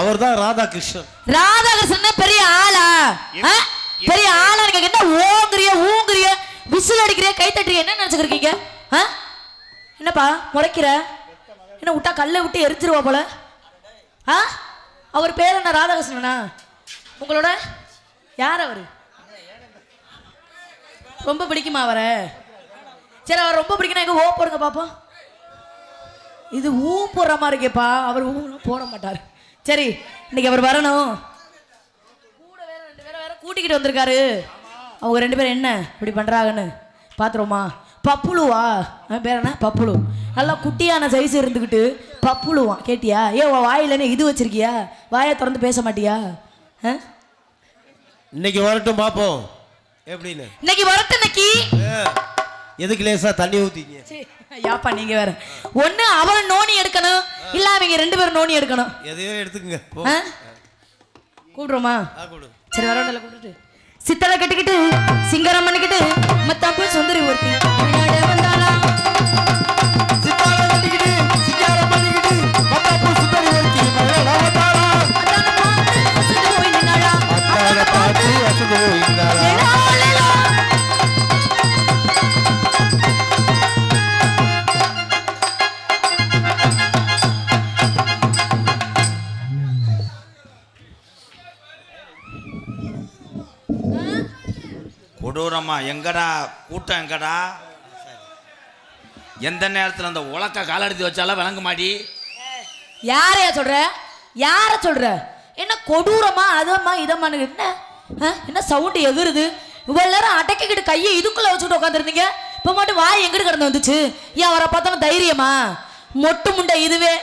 அவர்தான் ராதாகிருஷ்ணன். ராதாகிருஷ்ணன் பெரிய ஆளா? பெரிய ஆளா? நீங்க என்ன ஓங்குறிய ஊங்குறிய விசில் அடிக்கிறிய கை தட்டுறிய என்ன நினைச்சுக்கிறீங்க? என்னப்பா முறைக்கிற? என்ன விட்டா கல்லை விட்டு எரிச்சிருவா போல. அவர் பேர் என்ன? ராதாகிருஷ்ணனா? உங்களோட யார் அவரு? ரொம்ப பிடிக்குமா அவரை? சரி, அவர் ரொம்ப பிடிக்கணும். எங்க ஓ போடுங்க பாப்போம். இது ஊ போடுற மாதிரி இருக்கேப்பா. அவர் ஊ போட மாட்டார். சரி, இன்னைக்கு அவர் வரணும். கூட வேற 2 பேரை வேற கூட்டிக்கிட்டு வந்திருக்காரு. அவங்க 2 பேரும் என்ன இப்படி பண்றாங்கன்னு பாத்துருவோமா? பப்புளுவா அவன் பேர் என்ன? பப்புளு. நல்லா குட்டியான சைஸ் இருந்துக்கிட்டு பப்புளுவான். கேட்டியா? உன் வாயிலன்னு இது வச்சிருக்கியா? வாயை திறந்து பேச மாட்டியா? இன்னைக்கு வரட்டும் பாப்போம் எப்படின்னு. இன்னைக்கு வரட்டும். இன்னைக்கு எதுக்கு லேசா தண்ணி ஊத்திங்க? யாப்பா நீங்க வேற. ஒண்ணு அவன் நோனி எடுக்கணும், இல்ல அவங்க 2 பேரும் நோனி எடுக்கணும். எதையோ எடுத்துக்கங்க. கூடுறோமா? சரி, வரவண்டல கூட்டிட்டு சித்தரை கட்டிக்கிட்டு சிங்கரம் பண்ணிக்கிட்டு மத்தப்ப சுந்தரி ஒருத்தி வந்தாளா. சித்தாரை கட்டிக்கிட்டு சிங்கரம் பண்ணிக்கிட்டு மத்தப்ப சுந்தரி ஒருத்தி வந்தாளா. அசந்து போய் நின்னாளா. அத்தார பாத்து அசந்து போய் நின்னாளா. கொடூரமா எங்கடா கூட்டம்? எங்கடா எந்த நேரத்தில் அந்த உலக்க காலெடுத்து வச்சாலும் விளங்க மாடி. யாரையா சொல்ற? யார சொல்ற? என்ன கொடூரமா அதம்மா இதம்மானு என்ன சவுண்டு எகுறுது? இவ்வளவு நேரம் அடக்கிக்கிட்டு கையை இதுக்குள்ள வச்சுட்டு உட்காந்துருந்தீங்க. இப்ப மட்டும் வாய் எங்கிட்டு கிடந்து வந்துச்சு? ஏன் அவரை பார்த்தாலும் தைரியமா? மொட்டு முண்டை இதுவே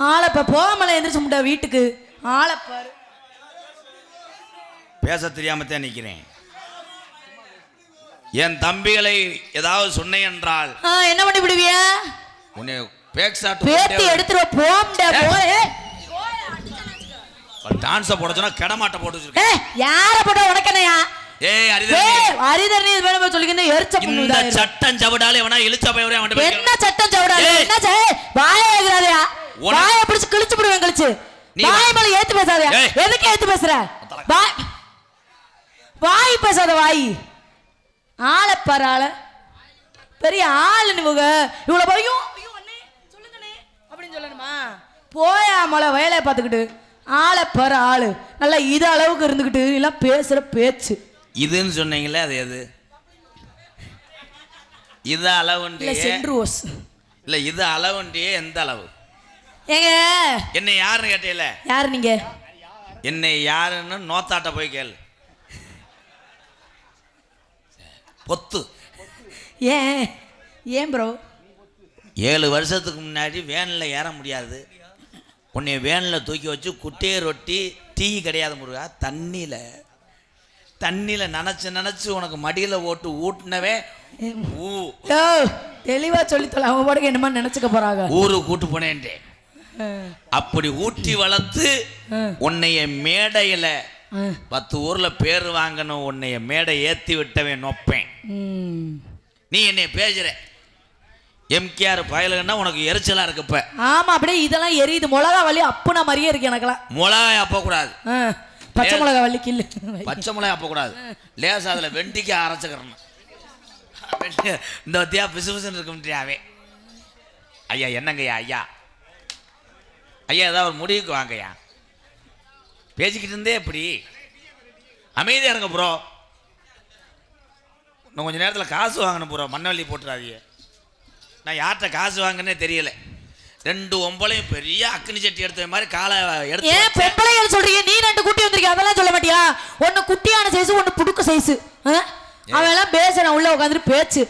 ஆளப்ப போகாமல எந்திரிச்சு முண்டை வீட்டுக்கு ஆளப்பாரு. பேச தெரியாமத்தான் நிற்கிறேன். என் தம்பிகளை ஏதாவது சொன்னேன் என்றால் என்ன பண்ணி விடுவிய? உன்னை பேக்ஸாட் பேத்தி எடுத்துற போம்டா போய். டான்ஸ் போட சொன்னா கெடமாட்ட போட்டு வச்சிருக்க. யார போட உனக்கனையா? ஏய் அரிதர்னி வேணும் சொல்லிக்கின்னு எரிச்ச புண்ணு. இந்த சட்டம் ஜவடாலே வேணா இழுச்ச பையவரே அவன் என்ன சட்டம் ஜவடாலே? என்ன வாயை ஏகுறாதயா? வாயை பிடிச்சு கிழிச்சு போடுவேன். கிழிச்சு வாய் மேல ஏத்து பேசாதயா? எதுக்கு ஏத்து பேசுற? வாய் பேசாத. வாய் ஆளை பாரு. ஆள பெரிய ஆளுன்னு இவ்வளவு பையும் சொல்லுங்கண்ணே அப்படின்னு சொல்லணுமா? போயா மலை வேலையை பார்த்துக்கிட்டு ஆளை பாரு. ஆளு நல்லா இது அளவுக்கு இருந்துக்கிட்டு எல்லாம் பேசுற பேச்சு. இதுன்னு சொன்னீங்களே அது எது? இது அளவுண்டியே சென்ட்ரோஸ் இல்ல, இது அளவுண்டியே எந்த அளவு? ஏங்க என்னை யாருன்னு கேட்டீல? யாரு நீங்க? என்னை யாருன்னு நோத்தாட்ட போய் கேளு. பொத்து. ஏன் ப்ரோ? 7 வருஷத்துக்கு முன்னாடி வேனில் ஏற முடியாது. உன்னை வேனில் தூக்கி வச்சு குட்டையை ரொட்டி டீ கிடையாது முருகா, தண்ணியில் நினச்சி உனக்கு மடியில் ஓட்டு ஊட்டினவே தெளிவா சொல்லித்தல. அவங்க பாட்டுக்கு என்னமா நினைச்சுக்க போறாங்க. ஊருக்கு கூட்டு போனேன்ட்டேன். அப்படி ஊட்டி வளர்த்து உன்னைய மேடையில 10 ஊர்ல பேர் வாங்கணும், உன்னைய மேடை ஏத்தி விட்டவன் நொப்பேன். நீ என்னை பேசுற எம்கேஆர் பயலுன்னா உனக்கு எரிச்சலா இருக்கு. இப்ப ஆமா, அப்படியே இதெல்லாம் எரியுது. மிளகா வலி அப்புனா மாதிரியே இருக்கு எனக்கெல்லாம். மிளகாய் அப்ப கூடாது, பச்சை மிளகா வலி கில்லு. பச்சை மிளகாய் அப்ப கூடாது, லேசா அதுல வெண்டிக்காய் அரைச்சுக்கிறேன். இந்த வத்தியா பிசு பிசுன்னு இருக்குன்றியாவே. ஐயா என்னங்கய்யா? ஐயா ஏதாவது ஒரு முடிவுக்கு வாங்கய்யா. பேசிக்கிட்டு இருந்தே எப்படி அமைதியா இருங்க ப்ரோ. இன்னும் கொஞ்சம் நேரத்தில் காசு வாங்கணும் ப்ரோ. மண்ணவள்ளி போட்டுறாதீங்க. நான் யார்கிட்ட காசு வாங்கினே தெரியல. 2 ஒம்பளையும் பெரிய அக்னி சட்டி எடுத்த மாதிரி காலை எடுத்து. ஏன் பெம்பளைகள் சொல்றீங்க? நீ 2 குட்டி வந்திருக்க, அதெல்லாம் சொல்ல மாட்டியா? ஒன்னு குட்டியான சைஸ், ஒன்னு புடுக்க சைஸ். அவெல்லாம் பேசுறான் உள்ள உட்காந்துட்டு பேச்சு.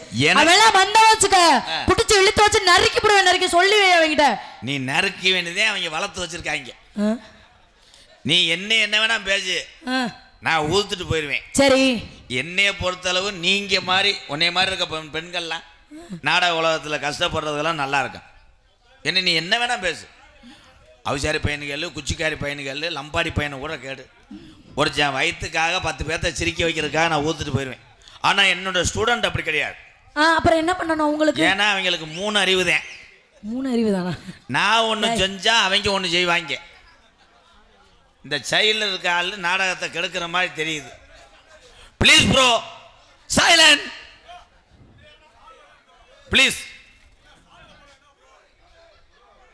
அவெல்லாம் வந்த வச்சுக்க புடிச்சு இழுத்து வச்சு நறுக்கி போடுவேன். நறுக்கி சொல்லி அவங்கிட்ட. நீ நறுக்கி வேண்டியதே அவங்க வளர்த்து வச்சிருக்காங்க. நீ என்ன வேணா பேசு, நான் ஊத்துட்டு போயிடுவேன். சரி, என்னைய பொறுத்தளவு நீங்க மாதிரி உன்னைய மாதிரி இருக்க பெண்கள்லாம் நாடக உலகத்தில் கஷ்டப்படுறதெல்லாம் நல்லா இருக்கும். என்ன நீ என்ன வேணா பேசு. அவிசாரி பையனுகள், குச்சிக்காரி பையனுகள், லம்பாடி பையனை கூட கேடு. ஒரு வயிற்றுக்காக 10 பேர்த்த சிரிக்க வைக்கிறதுக்காக நான் ஊத்துட்டு போயிடுவேன். ஆனா என்னோட ஸ்டூடெண்ட் அப்படி கிடையாது. அப்புறம் என்ன பண்ணணும் உங்களுக்கு? ஏன்னா அவங்களுக்கு 3 அறிவு தான். 3 அறிவு தானா? நான் ஒன்று செஞ்சா அவங்க ஒன்று செய்வாங்க. இந்த சைடில் இருக்க ஆள் நாடகத்தை கெடுக்கிற மாதிரி தெரியுது. Please bro, silent please.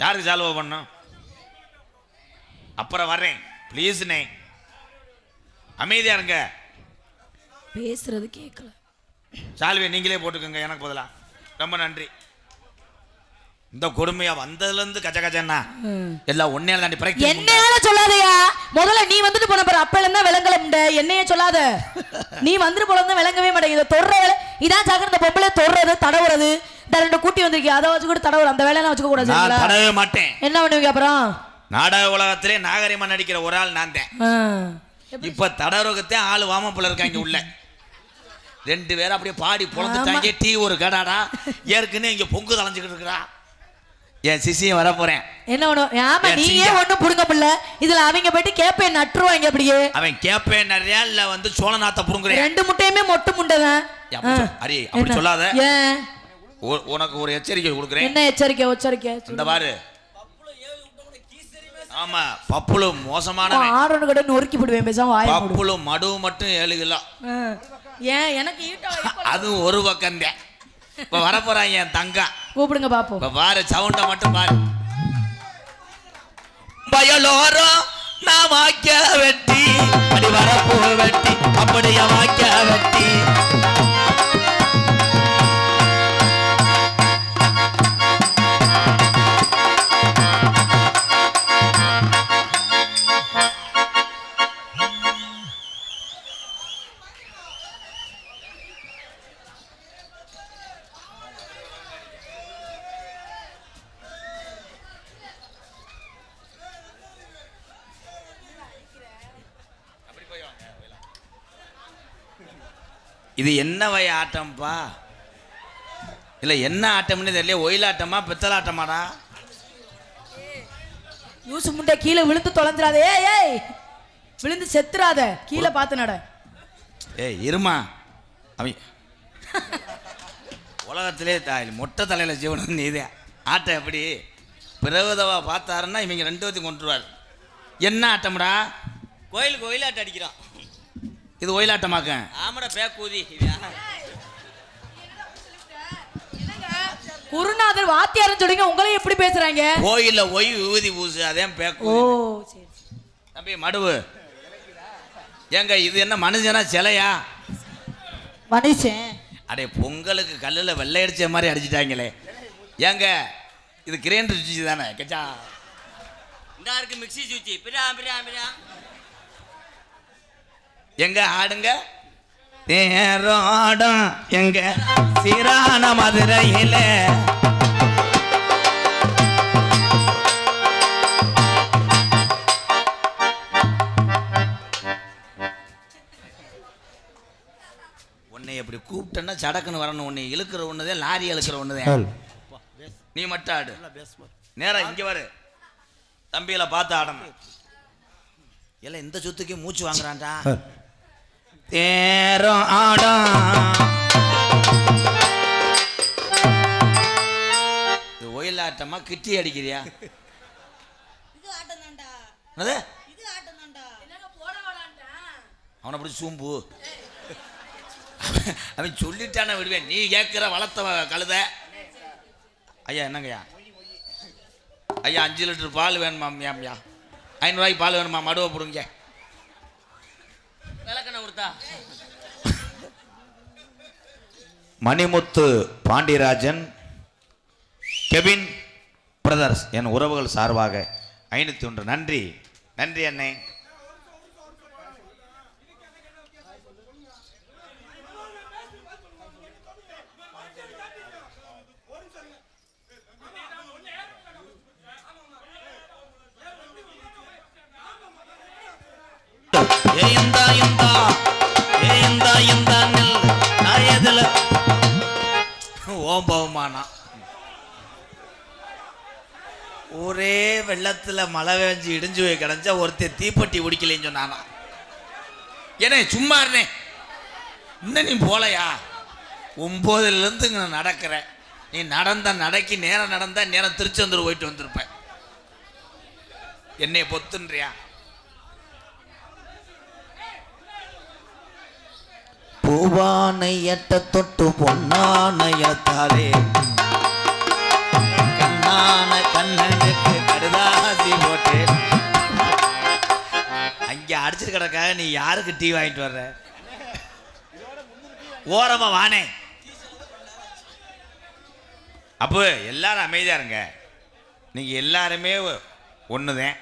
யாருக்கு சால்வ் பண்ணோம்? அப்புறம் வர்றேன் ப்ளீஸ்ண்ணே, அமைதியா இருங்க. பேசுறது கேட்கல. சால்வியை நீங்களே போட்டுக்கோங்க எனக்கு பதிலா. ரொம்ப நன்றி. இந்த கொடுமையா வந்ததுல இருந்து கச்ச கச்சன்னா எல்லாம் ஒன்னே தாண்டி பிறகு என்னையால சொல்லாதயா. முதல்ல நீ வந்துட்டு போன பாரு, அப்பல இருந்தா விளங்கல முண்ட. என்னைய சொல்லாத. நீ வந்துட்டு போல இருந்தா விளங்கவே மாட்டேங்குது. தொடுற வேலை இதான் சாக்கு. இந்த பொம்பளை தொடுறது தடவுறது. இந்த ரெண்டு கூட்டி வந்திருக்கீங்க, அதை வச்சு கூட தடவுற. அந்த வேலையெல்லாம் வச்சுக்க கூடாது. நான் தடவே மாட்டேன். என்ன பண்ணுவீங்க அப்புறம்? நாடக உலகத்திலே நாகரிகமா நடிக்கிற ஒரு ஆள் நான் தான். இப்ப தடவுறகத்தே ஆளு வாமப்புல இருக்காங்க உள்ள. ரெண்டு பேரும் அப்படியே பாடி பொழந்துட்டாங்க. டீ ஒரு கடாடா ஏற்கனவே இங்க பொங்கு தலைஞ்சுக்கிட்டு இருக்கிறா. என் சிசியும் வர போறேன். என்ன பண்ணுவோம்? ஆமா, நீங்க ஒண்ணும் புடுங்க பிள்ளை. இதுல அவங்க போயிட்டு கேப்பேன் நட்டுருவாங்க. அப்படியே அவன் கேப்பேன் நிறையா இல்ல வந்து சோழநாத்த புடுங்குறேன். ரெண்டு முட்டையுமே மொட்டு முண்டைதான். அரி அப்படி சொல்லாத. ஏன்? உனக்கு ஒரு எச்சரிக்கை கொடுக்குறேன். என்ன எச்சரிக்கை? எச்சரிக்கை இந்த பாரு. ஆமா, பப்புளு மோசமான ஆரோன்னு கூட நொறுக்கி போடுவேன். பேசாம வாய் மூடு. பப்புளு மடு மட்டும் 7 கிலோ. ஏன் எனக்கு அது ஒரு பக்கம் தான். இப்ப வர போறாங்க என் தங்கம். கூப்பிடுங்க பாப்போம். இப்ப பாரு, சவுண்ட மட்டும் பாரு. பயலோரம் நான் வாக்க வெட்டி அடி வரப்போ வெட்டி அப்படியே வாக்க வெட்டி. இது என்ன வய ஆட்டம்பா? இல்ல என்ன ஆட்டம்னு தெரியல. ஒயிலாட்டமா பித்தலாட்டமாடா? யூசு முண்டை கீழே விழுந்து தொலைஞ்சிராத. ஏய் ஏய், விழுந்து செத்துறாத. கீழே பார்த்து நட. ஏய் இருமா. அவன் உலகத்திலே மொட்டை தலையில ஜீவனம் நீதே. ஆட்டம் எப்படி பிரவதவா பார்த்தாருன்னா இவங்க 2 பேத்தையும் கொண்டுருவார். என்ன ஆட்டம்டா? கோயிலுக்கு ஒயிலாட்டம் அடிக்கிறான். இது ஒயிலாட்டமாக்க? ஆமாடா, பேக்கூதி. குருநாதர் வாத்தியார்னு சொல்றீங்க, உங்களையும் எப்படி பேசுறாங்க? கோயில்ல ஒய் ஊதி பூசு, அதே பேக்கு. ஓ சரி. தம்பி மடுவு, ஏங்க இது என்ன மனுஷனா சிலையா? மனுஷன். அடே பொங்கலுக்கு கல்லுல வெள்ளை அடிச்ச மாதிரி அடிச்சிட்டாங்களே. ஏங்க இது கிரைண்டர் சுவிட்ச் தானே? கச்சா இந்த இருக்கு மிக்ஸி சுவிட்ச். பிரா பிரா பிரா. எங்க ஆடுங்க தேரோடம் எங்க சீரான மதுரையில. உன்னை எப்படி கூப்பிட்டேன்னா சடக்குன்னு வரணும். உன்னை இழுக்கிற ஒண்ணுதே, லாரி இழுக்கிற ஒண்ணுதே. நீ மட்டும் ஆடு. நேரா இங்க வரு. தம்பியில பார்த்து ஆடணும். எல்லாம் இந்த சொத்துக்கே மூச்சு வாங்குறான்டா. தேரம் ஆடம் இது ஒயிலாட்டமா கிட்டி அடிக்கிறியா? அவனை அப்படி சூம்பு. அவன் சொல்லிட்டான விடுவேன். நீ கேட்கிற வளர்த்த கழுத. ஐயா என்னங்கய்யா? ஐயா 5 லிட்டர் பால் வேணுமா? 500 ரூபாய்க்கு பால் வேணுமா? மடுவை போடுங்க. விளக்கணை கொடுத்தா. மணிமுத்து பாண்டியராஜன், கெவின் பிரதர்ஸ் என் உறவுகள் சார்பாக 501 நன்றி. நன்றி அண்ணே. ஓம்பவமானா ஒரே வெள்ளத்துல மழை வேஞ்சி இடிஞ்சு போய் கிடஞ்சா ஒருத்தர் தீப்பெட்டி உடிக்கலைன்னு சொன்னானா. ஏனே சும்மா இருந்தேன். இன்னும் நீ போலையா? 9ல இருந்து நான் நடக்கிறேன். நீ நடந்த நடைக்கு நேரம் நடந்தா நேரம் திருச்செந்தூர் போயிட்டு வந்திருப்பேன். என்னை பொத்துன்றியா? பூவானை எட்ட தொட்டு பொன்னானை எத்தாலே கண்ணான கண்ணனுக்கு கடுதாசி போட்டேன். அங்க அடிச்சிட்டு கிடக்காக நீ யாருக்கு டீ வாங்கிட்டு வர்ற? ஓரமா வானே. அப்போ எல்லாரும் அமைதியா இருங்க. நீங்க எல்லாருமே ஒண்ணுதான்.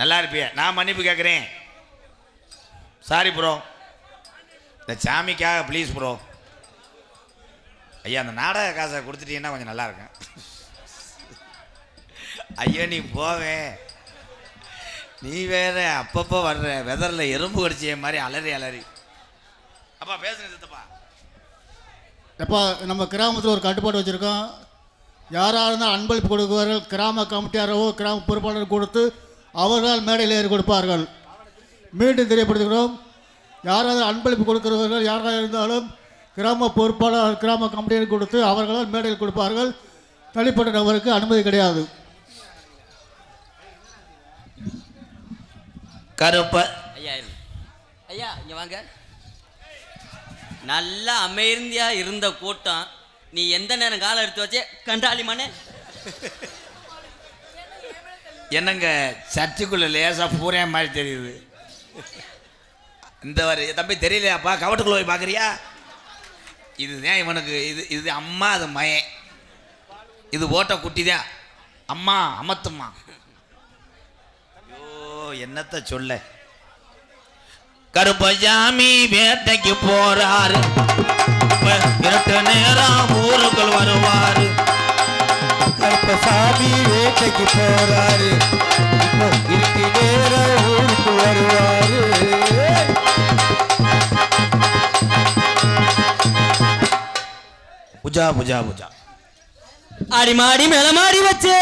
நல்லா இருப்பிய. நான் மன்னிப்பு கேட்குறேன். Sorry bro. இந்த சாமிக்காக ப்ளீஸ் ப்ரோ. ஐயா அந்த நாடக காசை கொடுத்துட்டீங்கன்னா கொஞ்சம் நல்லா இருக்கும். ஐயோ நீ போவேன். நீ வேற அப்பப்போ வர்ற வெதரில் எறும்பு கடிச்ச மாதிரி அலறி அலறி. அப்பா பேசுங்க சித்தப்பா. எப்போ நம்ம கிராமத்தில் ஒரு கட்டுப்பாடு வச்சுருக்கோம். யாராக இருந்தால் அன்பளிப்பு கொடுக்குவார்கள். கிராம கமிட்டியாரோ கிராம பொறுப்பாளர் கொடுத்து அவர்களால் மேடையில் ஏறி கொடுப்பார்கள். மீண்டும் தெரியப்படுத்துகிறோம், யாராவது அன்பளிப்பு கொடுக்கிறவர்கள் யாராக இருந்தாலும் கிராம பொறுப்பாளர் கிராம கமிட்டியை கொடுத்து அவர்களால் மேடையில் கொடுப்பார்கள். தனிப்பட்ட நபருக்கு அனுமதி கிடையாது. கருப்ப ஐயா ஐயா இங்கே வாங்க. நல்லா அமைதியா இருந்த கூட்டம் நீ எந்த நேரம் காலம் எடுத்து வச்சே கண்டாலிமானே. என்னங்க சர்ச்சுக்குள்ள லேசா பூரே மாதிரி தெரியுது. இந்த வர தம்பி தெரியலையாப்பா? கவட்டுக்குள்ள போய் பார்க்குறியா? இதுதான் இவனுக்கு. இது அம்மா, அது மயன். இது ஓட்ட குட்டி தான். அம்மா அமத்தும்மா. ஐயோ என்னத்த சொல்ல. கருப்பசாமி வேட்டைக்கு போறாரு. இரட்டு நேரம் ஊருக்குள் வருவாரு. கருப்பசாமி வேட்டைக்கு போறாரு. இப்போ இருட்டி நேரம் ஊருக்கு வருவாரு. புஜா புஜா புஜா. ஆடி மாடி மேல மாடி வச்சு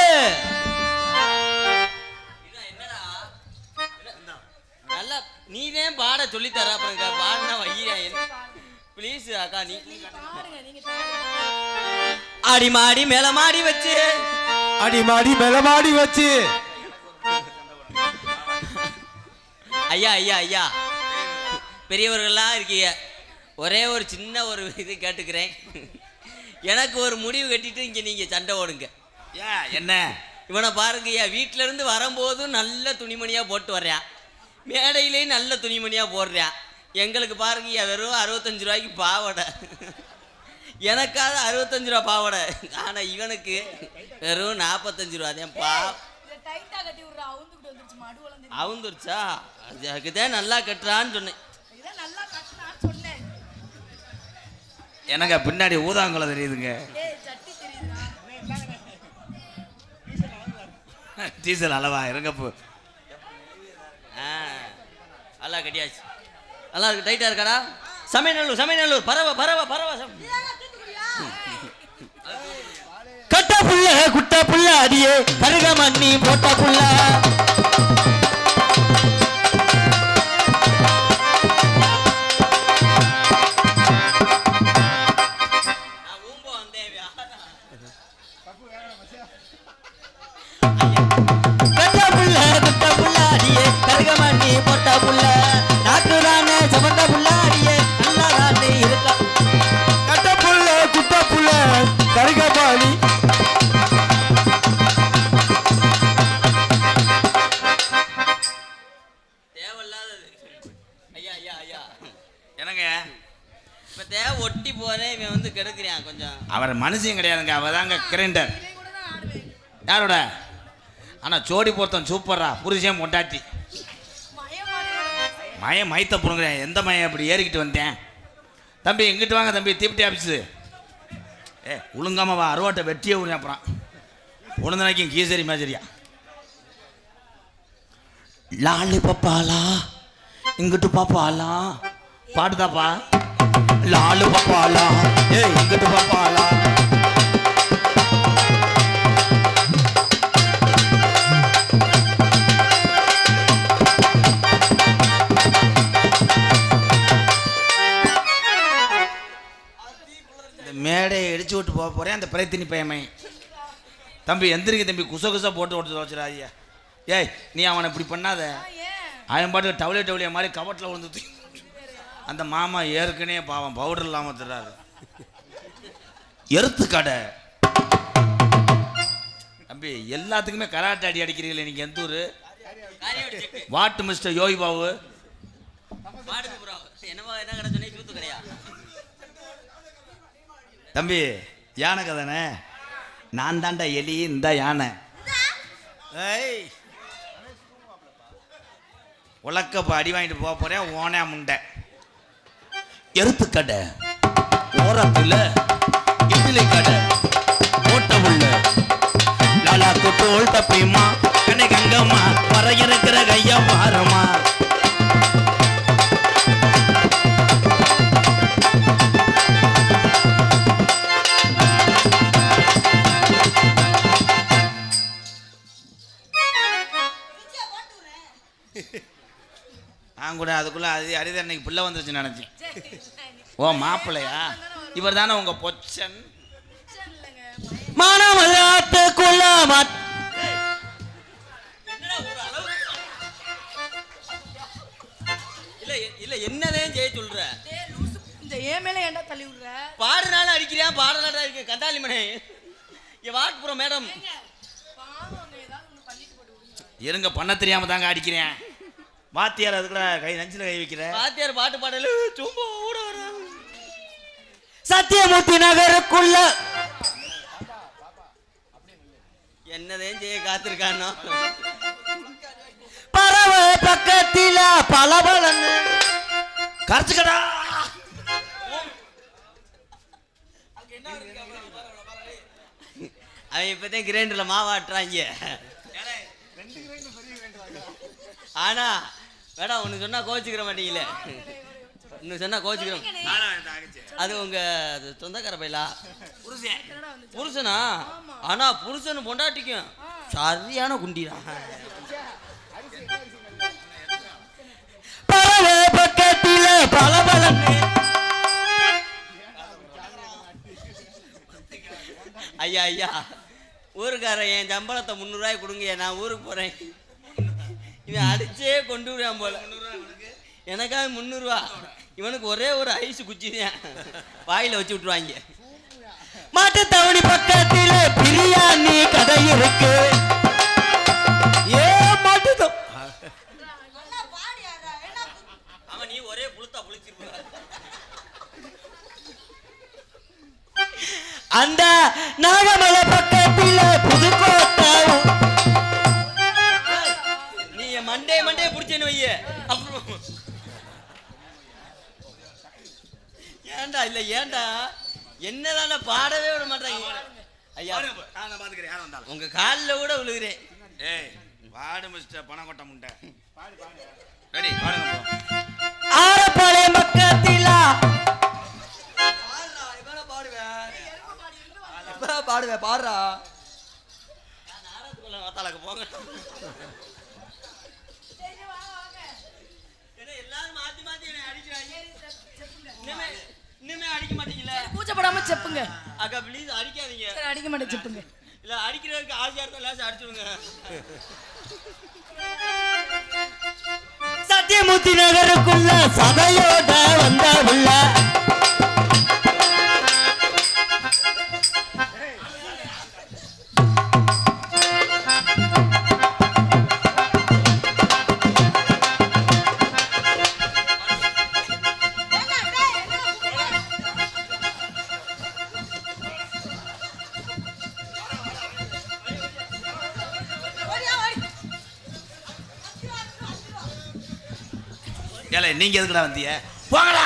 நல்லா நீதான் பாட சொல்லித்தர. அப்புறம் பாடினா வையா ப்ளீஸ் அக்கா. நீ ஆடி மாடி மேல மாடி வச்சு அடி மாடி மேல மாடி வச்சு. ஐயா ஐயா ஐயா பெரியவர்கள்லாம் இருக்கீங்க. ஒரே ஒரு சின்ன ஒரு இது கேட்டுக்கிறேன். எனக்கு ஒரு முடிவு கட்டிட்டு இங்கே நீங்கள் சண்டை ஓடுங்க. ஏன் என்ன? இவனை பாருங்க ஐயா, வீட்டில இருந்து வரும்போதும் நல்ல துணிமணியாக போட்டு வர்றான், மேடையிலேயும் நல்ல துணிமணியாக போடுறான். எங்களுக்கு பாருங்க ஐயா வெறும் 65 ரூபாய்க்கு பாவடை. எனக்காவது 65 ரூபா பாவடை. ஆனால் இவனுக்கு வெறும் 45 ரூபா தான் அவுந்துருச்சா? அதுக்குதான் நல்லா கட்டுறான்னு சொன்னேன். எனக்கு பின்னாடி ஊதாங்குளம் தெரியுதுங்க. டீசல் அளவா இருங்கப்பு. நல்லா கட்டியாச்சு. நல்லா இருக்கு. டைட்டா இருக்காடா. சமையநல்லூர் சமையநல்லூர் பரவ பரவ பரவ. கட்ட புள்ள குட்ட புள்ள அடியே கருக மண்ணி போட்ட புள்ள. ஒட்டி போறேன் இவன் வந்து கெடுக்கிறான் கொஞ்சம். அவர் மனுஷன் கிடையாதுங்க, அவதாங்க கிரைண்டர். யாரோட? ஆனா ஜோடி பொருத்தம் சூப்பரா. புருஷன் பொண்டாட்டி மயம் மைத்த புடுங்குறேன். எந்த மயம் அப்படி ஏறிக்கிட்டு வந்தேன்? தம்பி இங்கிட்டு வாங்க தம்பி, தீப்டி ஆஃபீஸு. ஒழுங்காம வா, அருவாட்டை வெட்டியே விடுறேன். அப்புறம் உணர்ந்தனைக்கும் கீசரி மேஜரியா. லாலி பப்பாலா இங்கிட்டு பாப்பாலா பாடுதாப்பா. லாலு பப்பாலா இங்கிட்டு பாப்பாலா. மேடையை இடிச்சு விட்டு போக போறேன் அந்த பிரயத்தினி பயமை. தம்பி எந்திரிக்க தம்பி, குச குசா போட்டு ஓட்டு வச்சுடா. ஐயா ஏய் நீ அவனை இப்படி பண்ணாத. அவன் பாட்டுக்கு டவுலியா மாதிரி கவட்டில் விழுந்து அந்த மாமா ஏற்கனவே பாவம் பவுடர் இல்லாமல் தர்றாரு. எருத்து கடை தம்பி, எல்லாத்துக்குமே கராட்டை அடி அடிக்கிறீங்களே நீங்கள் எந்த ஊர்? வாட்டு மிஸ்டர் யோகி பாபு தம்பி, யானை கதானே. நான் தாண்டா எலி, இந்த யானை. ஏய், உலக்கப்ப அடி வாங்கிட்டு போக போறேன். ஓனே முண்டை எருத்து கடை ஓரத்தில் இட்லி கடை ஓட்ட உள்ள லாலா குட்டோல் தப்பிமா கண்ணை கங்கம்மா வர இருக்கிற கையா பாரமா. நான் கூட அதுக்குள்ள அது அரித அன்னைக்கு பிள்ளை வந்துருச்சு நினைச்சேன். ஓ மாப்பிள்ளையா? இவர் தானே உங்க பொச்சன்? மனமல்லாத்துக்குள்ள இல்ல என்னதே செய்ய சொல்ற? இந்த ஏன் மேல ஏன்டா தள்ளி விடுற? பாடுனால அடிக்கிறியா? பாடலாடா இருக்கு கண்டாளி மணி. என் வாட்புறம் மேடம் இருங்க, பண்ண தெரியாம தாங்க அடிக்கிறேன். வாத்தியார் அதுக்குள்ள கை நஞ்சில கை வைக்கிற. வாத்தியார் பாட்டு பாடல சும்மா ஓட வர. சத்தியமூர்த்தி நகருக்குள்ள என்னதே செய்ய காத்திருக்கானோ. பறவை பக்கத்தில பலபலன்னு கரைச்சுக்கடா. அவன் இப்பதான் கிரைண்டர்ல மாவாட்டுறாங்க. ஆனா வேடா ஒன்னு சொன்னா கோச்சுக்கிற மாட்டீங்களே. இன்னும் சொன்னா கோச்சுக்கிற. அது உங்க சொந்தக்கார பையலா? புருஷனா? ஆனா புருஷன் பொண்டாட்டிக்கும் சரியான குண்டிடா. பறவை பக்கத்தில பலபலன்னு. ஐயா ஐயா, ஊருக்காரன் என் சம்பளத்தை 300 ரூபாய் கொடுங்க, நான் ஊருக்கு போறேன். இவன் அடிச்சே கொண்டு விடுவான் போல. எனக்காக 300 ரூபா, இவனுக்கு ஒரே ஒரு ஐஸ் குச்சிதான் வாயில வச்சு விட்டுருவாங்க. மாட்டு தவணி பக்கத்தில பிரியாணி கடை இருக்கு. ஏ மாட்டு அவன் நீ ஒரே புளுத்தா புளிச்சிருப்ப. அந்த நாகமலை பக்கத்தில புதுக்கோட்டை. நீ மண்டே புடிச்சேன்னு வைய. அப்புறம் ஏன்டா இல்ல ஏன்டா என்னதான பாடவே விட மாட்டாங்க. ஐயா உங்க காலில் கூட விழுகிறேன். ஏய் வாடு மிஸ்டர் பணக்கொட்டை முண்டை. ரெடி பாடுங்க. ஆரப்பாளையம் பக்கத்தில பாடுவேன் பாடுறா. போங்க எல்லாரும் மாத்தி மாத்தி அடிக்கிறாங்க. இன்னுமே அடிக்க மாட்டீங்களா? கூச்சப்படாம செப்புங்க. அக்கா ப்ளீஸ் அடிக்காதீங்க. அடிக்க மாட்டேன் செப்புங்க. இல்ல அடிக்கிறதுக்கு ஆசையா இருந்தா லேசா அடிச்சுடுங்க. சத்தியமூர்த்தி நகருக்குள்ள சதையோட வந்த உள்ள ஏலே நீங்க எதுக்குடா வந்தீங்க? போங்கடா.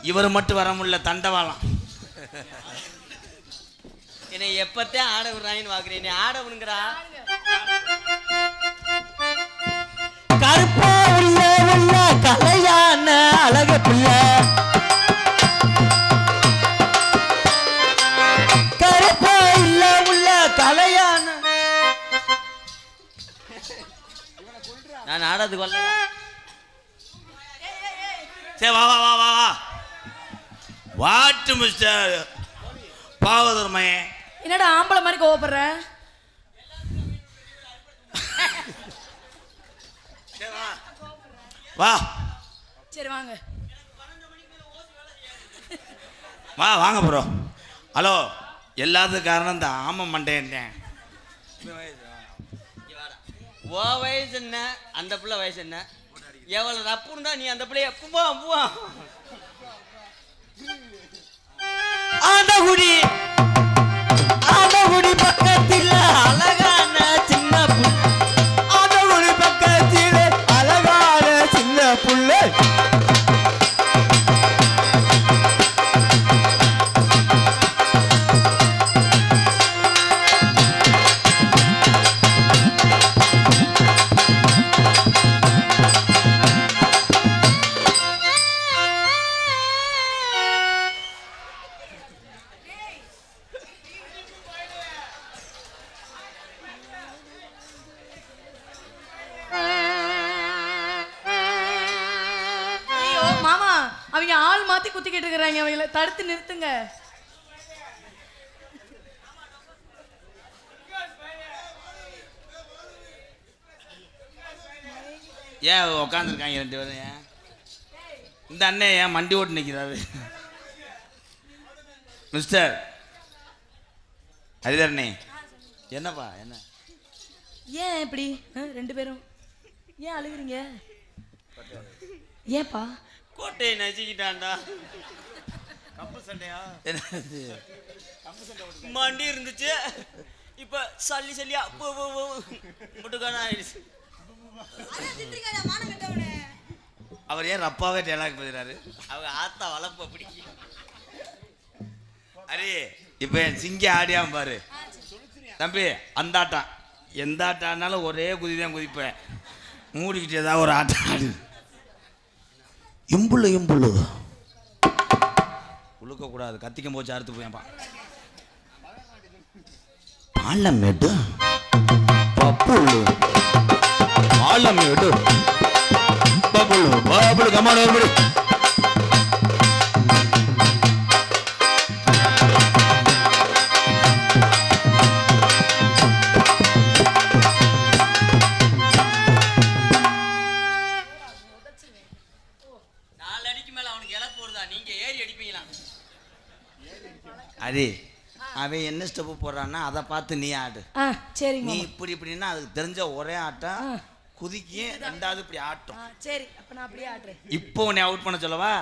இவர் மட்டும் வர முடியல, தண்டவாளம். என்னை எப்பத்தான் ஆட விடுறாங்கன்னு பாக்குறேன். நீ ஆட விடுங்கடா. கருப்பா உள்ள உள்ள கலையான அழகு பிள்ளை. கருப்பா இல்ல உள்ள கலையான. நான் ஆடாதுக்கு வரல. சரி வா வா வா வா வா. வாட்டு மிஸ்டர் பாவதர்மே. என்னடா ஆம்பளை மாதிரி கோவப்படுற? வா. சரி வாங்க. வாங்க ப்ரோ. ஹலோ, எல்லாத்துக்கும் காரணம் இந்த ஆமாம் மண்டேன். ஓ வயசு என்ன, அந்த பிள்ளை வயசு என்ன? எவ்வளோ ரப்பு இருந்தா நீ அந்த பிள்ளைய பூவா ஆதகுடி பக்கத்தில் அழகான சின்ன புள்ள, ஆதகுடி பக்கத்தில் அழகான சின்ன புள்ள. ஐயோ மாமா, அவங்க ஆள் மாத்தி குத்திக்கிட்டு இருக்கிறாங்க, அவங்கள தடுத்து நிறுத்துங்க. ஏன் உட்காந்துருக்காங்க 2 பேரும்? ஏன் இந்த அண்ணன் ஏன் மண்டி ஓட்டு நிற்கிறாரு? மிஸ்டர் ஹரிதரனே, என்னப்பா என்ன? ஏன் இப்படி 2 பேரும் ஏன் அழுகுறீங்க? ஏன்பா? கோட்டையை நசிக்கிட்டான்டா. என்னது? மண்டி இருந்துச்சு, இப்ப சல்லியா முட்டுக்கான ஆயிடுச்சு. அவர் ஏன் ரப்பாவே டேலாக் பேசுறாரு? அவங்க ஆத்தா வளர்ப்ப பிடிக்கும். அரே, இப்போ என் சிங்க ஆடியாம பாரு தம்பி. அந்த ஆட்டம் எந்த ஆட்டானாலும் ஒரே குதி தான் குதிப்பேன். மூடிக்கிட்டு ஏதாவது ஒரு ஆட்டம் ஆடு. இம்புள்ளு உழுக்கக்கூடாது, கத்திக்கும் போச்சு அறுத்து போயப்பா. பாலமேடு பப்புள்ளு, பாலமேடு பப்புள்ளு கமான ஒரு அரே, அவன் என்ன ஸ்டெப்பு போடுறான்னா அதை பார்த்து நீ ஆடு. சரிங்க. நீ இப்படின்னா அதுக்கு தெரிஞ்ச ஒரே ஆட்டம் குதிக்கி, 2வது இப்படி ஆட்டம். சரி, அப்ப நான் அப்படியே ஆடுறேன். இப்போ உன்னை அவுட் பண்ண சொல்லவா?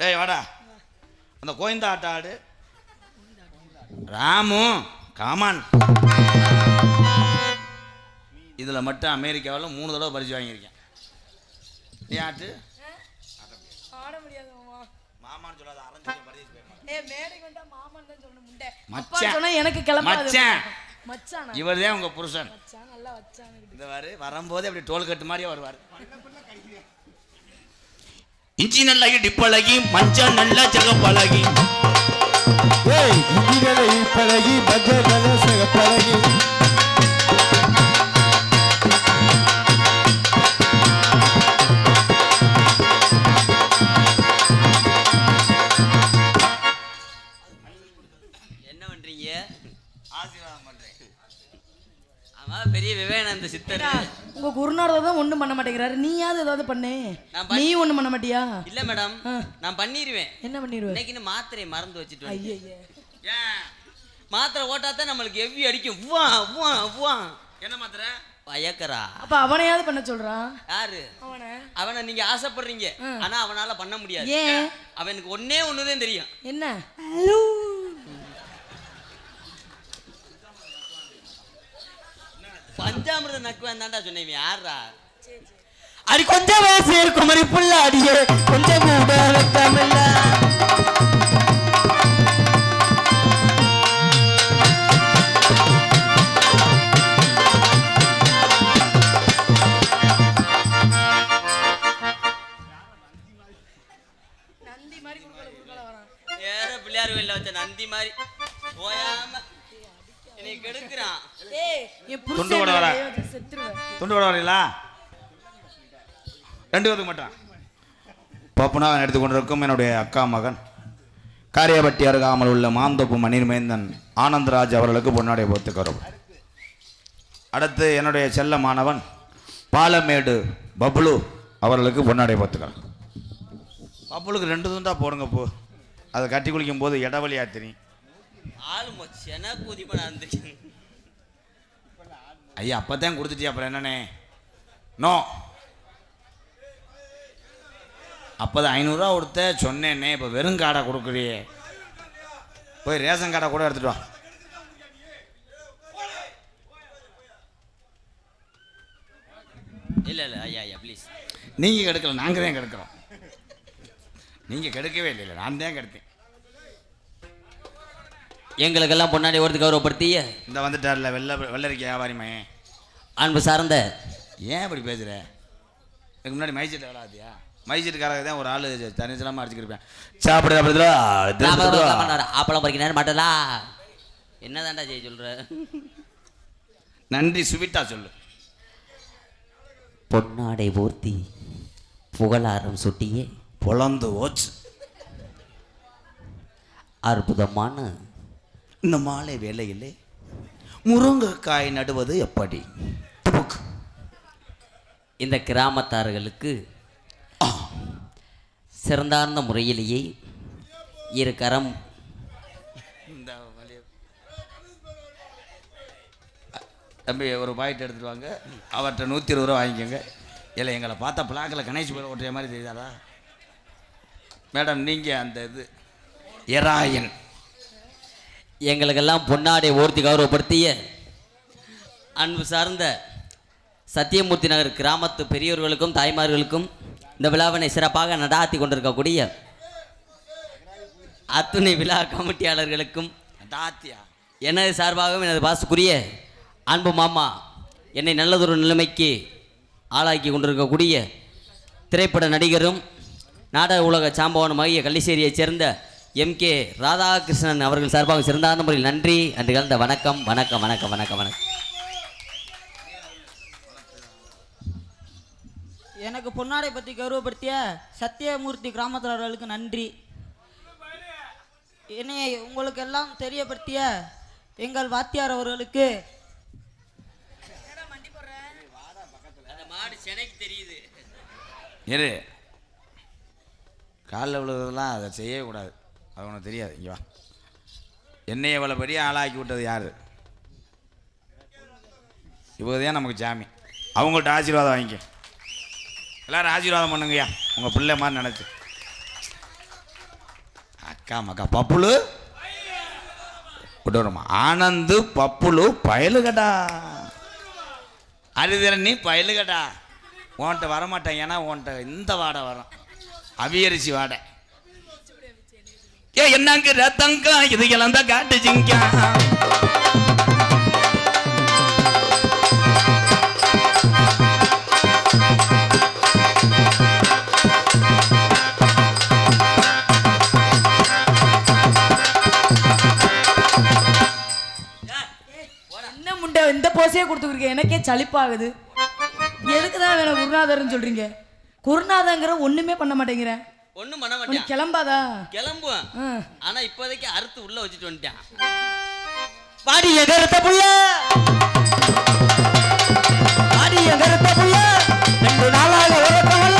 ஏய் வாடா, அந்த கோயந்தா ஆட்டம் ஆடு. ராமு காமான். இதில் மட்டும் அமெரிக்காவில் 3 தடவை பரிசு வாங்கியிருக்கேன். நீ ஆட்டு. ஆட முடியாது மாமா. மாமான்னு சொல்லாத, அரைஞ்சு பரிசு எனக்கு மச்சான். இவர் தான் உங்க புருஷன். இந்த வாரு வரும்போது அப்படி டோல் கட்டு மாதிரியே வருவார். இஞ்சி நல்லா டிப்பழகி, மஞ்சள் நல்லா சிகப்பழகி, இஞ்சி நல்லா பழகி, மஞ்சள் நல்லா சிகப்பழகி. பெரிய விவேகானந்த சித்தர். உங்க குருநாதர் தான் ஒண்ணும் பண்ண மாட்டேங்கிறாரு, நீயாவது ஏதாவது பண்ணு. நீ ஒண்ணும் பண்ண மாட்டியா? இல்ல மேடம், நான் பண்ணிடுவேன். என்ன பண்ணிடுவேன்? இன்னைக்கு மாத்திரை மறந்து வச்சுட்டு. ஐயே, மாத்திரை ஓட்டாதான் நம்மளுக்கு எவ்வி அடிக்கும். என்ன மாத்திரை? பயக்கரா. அப்ப அவனையாவது பண்ண சொல்றான். யாரு அவனை? நீங்க ஆசைப்படுறீங்க, ஆனா அவனால பண்ண முடியாது. ஏன்? அவனுக்கு ஒண்ணுதான் தெரியும். என்ன? பஞ்சாமிரத நக்குவேன் தான்டா சொன்னேன். யாரா அடி? கொஞ்சம் வயசு குமரி புள்ள அடியே, கொஞ்சம் கூட தமிழ்ல. பிள்ளையார் கோயில்ல வச்ச நந்தி மாதிரி போயாம என்னை கெடுக்கிறான். துண்டு போட வரீங்களா? 2 பேருக்கு மட்டும். பப்புனாவன் எடுத்துக்கொண்டிருக்கும் என்னுடைய அக்கா மகன் காரியப்பட்டி அருகாமல் உள்ள மாந்தோப்பு மணிமேந்தன் ஆனந்தராஜ் அவர்களுக்கு பொன்னாடை போத்துக்கிறோம். அடுத்து என்னுடைய செல்ல மாணவன் பாலமேடு பப்ளு அவர்களுக்கு பொன்னாடை போத்துக்கிறோம். பப்புளுக்கு 2 துண்டா போடுங்க. போ அதை கட்டி குளிக்கும் போது இடவழியா தெரியும். ஆளு மொச்சனா குதிப்படா இருந்துச்சு. ஐயா அப்பதான் கொடுத்துட்டியா அப்புறம் என்னண்ணே? நோ, அப்போதான் 500 ரூபா கொடுத்த சொன்னேன்னே. இப்போ வெறும் காடை கொடுக்குறியே, போய் ரேஷன் கார்டை கூட எடுத்துட்டு வா. இல்லை இல்லை ஐயா ஐயா ப்ளீஸ். நீங்கள் கெடுக்கல, நாங்கள் தான் கெடுக்கிறோம். நீங்கள் கெடுக்கவே இல்லை, நான் தான் கெடுத்தேன். எங்களுக்கெல்லாம் பொன்னாடி ஒருத்து கௌரவப்படுத்திய இந்த வந்துட்டார்ல வெள்ளரிக்கை வியாபாரிமே, அன்பு சார்ந்த. ஏன் இப்படி பேசுகிற? இதுக்கு முன்னாடி மைசீட்டு விளாதியா? மைசீட்டுக்காரங்க தான் ஒரு ஆள் தனிச்சலாமல் அடிச்சுக்கிருப்பேன். சாப்பிடுற ஆப்பளம் பறிக்க மாட்டலா. என்னதான்டா செய்ய சொல்ற? நன்றி சுவிட்டா சொல்லு. பொன்னாடை போர்த்தி புகழாரம் சுட்டியே பொழந்து ஓச்சு. அற்புதமான இந்த மாலை வேலையிலே முருங்கைக்காய் நடுவது எப்படி? இந்த கிராமத்தார்களுக்கு சிறந்தார்ந்த முறையிலேயே இரு கரம் தம்பி ஒரு பாக்கெட் எடுத்துட்டு வாங்க. அவர்கிட்ட 120 ரூபா வாங்கிக்கோங்க. இல்லை எங்களை பார்த்தா பிளாக்கில் கணேஷ் போய் ஓட்டுற மாதிரி தெரியாதா மேடம்? நீங்கள் அந்த இது எராயன் எங்களுக்கெல்லாம் பொன்னாடை ஓர்த்தி கௌரவப்படுத்திய அன்பு சார்ந்த சத்தியமூர்த்தி நகர் கிராமத்து பெரியோர்களுக்கும் தாய்மார்களுக்கும் இந்த விழாவினை சிறப்பாக நடாத்தி கொண்டிருக்கக்கூடிய அத்துணை விழா கமிட்டியாளர்களுக்கும் எனது சார்பாகவும் எனது பாசுக்குரிய அன்பு மாமா என்னை நல்லதொரு நிலைமைக்கு ஆளாக்கி கொண்டிருக்கக்கூடிய திரைப்பட நடிகரும் நாடக உலக சாம்பவனுமாகிய கள்ளிச்சேரியைச் சேர்ந்த MK ராதாகிருஷ்ணன் அவர்கள் சார்பாக சிறந்தார்ந்த முறையில் நன்றி அன்று கலந்த வணக்கம் வணக்கம் வணக்கம் வணக்கம் வணக்கம். எனக்கு பொன்னாடை பற்றி கௌரவப்படுத்திய சத்தியமூர்த்தி கிராமத்தார்களுக்கு நன்றி. என்னை உங்களுக்கு எல்லாம் தெரியப்படுத்திய எங்கள் வாத்தியார் அவர்களுக்கு தெரியுது. இரு, காலில் விழுறதெல்லாம் அதை செய்யவே கூடாது. அது உனக்கு தெரியாது. இங்கே வா. என்னை எவ்வளோ பெரிய ஆளாக்கி விட்டது யார்? இவங்க தான் நமக்கு சாமி. அவங்கள்ட்ட ஆசீர்வாதம் வாங்கிக்க. எல்லோரும் ஆசீர்வாதம் பண்ணுங்கய்யா, உங்கள் பிள்ளை மாதிரி நினச்சி. அக்கா மக்கா பப்புளு விட்டுறோமா? ஆனந்து பப்புளு பயலுகடா, அரிதரணி பயலுகடா. உன்கிட்ட வரமாட்டேன், ஏன்னா உன்கிட்ட இந்த வாடை வரும், அவியரிசி வாடை. ஏ என்னங்க ரத்தங்கா இது இழந்த காட்டுச்சிங்க. என்ன முண்டை இந்த போசையே கொடுத்துருக்கேன், எனக்கே சலிப்பாகுது. எதுக்குதான் வேற குருநாதர்னு சொல்றீங்க? குருநாதங்கிற ஒண்ணுமே பண்ண மாட்டேங்கிறேன். ஒண்ணும் பண்ண நீ மாட்டேன். கிளம்பாதா? கிளம்புவேன். ஆனா இப்போதைக்கு அறுத்து உள்ள வச்சுட்டு வந்துட்டான். பாடி எகரத்த புள்ள, பாடி எகரத்த புள்ள, 2 நாளாக உறக்கமல்ல.